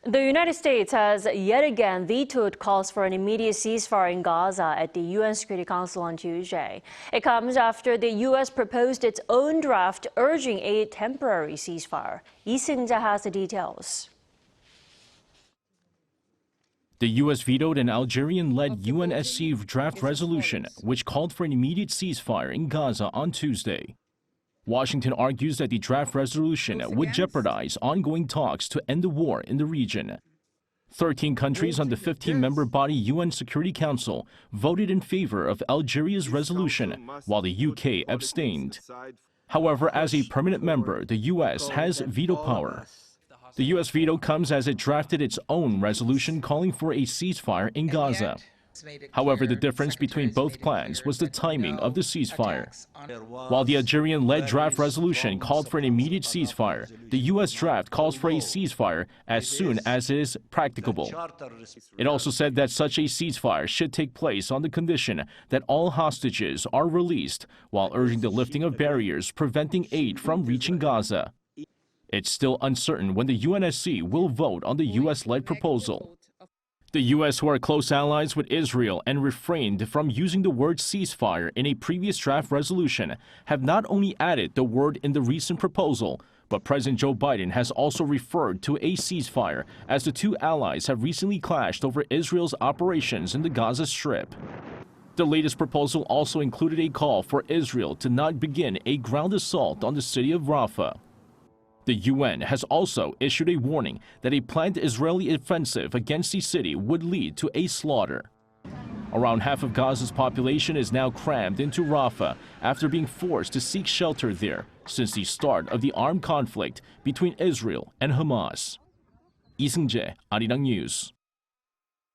The United States has yet again vetoed calls for an immediate ceasefire in Gaza at the UN Security Council on Tuesday. It comes after the U.S. proposed its own draft urging a temporary ceasefire. Seung-jae has the details. The U.S. vetoed an Algerian-led UNSC draft resolution, which called for an immediate ceasefire in Gaza on Tuesday. Washington argues that the draft resolution would jeopardize ongoing talks to end the war in the region. 13 countries on the 15-member body UN Security Council voted in favor of Algeria's resolution, while the UK abstained. However, as a permanent member, the U.S. has veto power. The U.S. veto comes as it drafted its own resolution calling for a ceasefire in Gaza. However, the difference between both plans was the timing of the ceasefire. While the Algerian-led draft resolution called for an immediate ceasefire, the U.S. draft calls for a ceasefire as soon as it is practicable. It also said that such a ceasefire should take place on the condition that all hostages are released, while urging the lifting of barriers preventing aid from reaching Gaza. It's still uncertain when the UNSC will vote on the U.S.-led proposal. The U.S., who are close allies with Israel and refrained from using the word ceasefire in a previous draft resolution, have not only added the word in the recent proposal, but President Joe Biden has also referred to a ceasefire, as the two allies have recently clashed over Israel's operations in the Gaza Strip. The latest proposal also included a call for Israel to not begin a ground assault on the city of Rafah. The UN has also issued a warning that a planned Israeli offensive against the city would lead to a slaughter. Around half of Gaza's population is now crammed into Rafah after being forced to seek shelter there since the start of the armed conflict between Israel and Hamas. Seung-jae, Arirang News.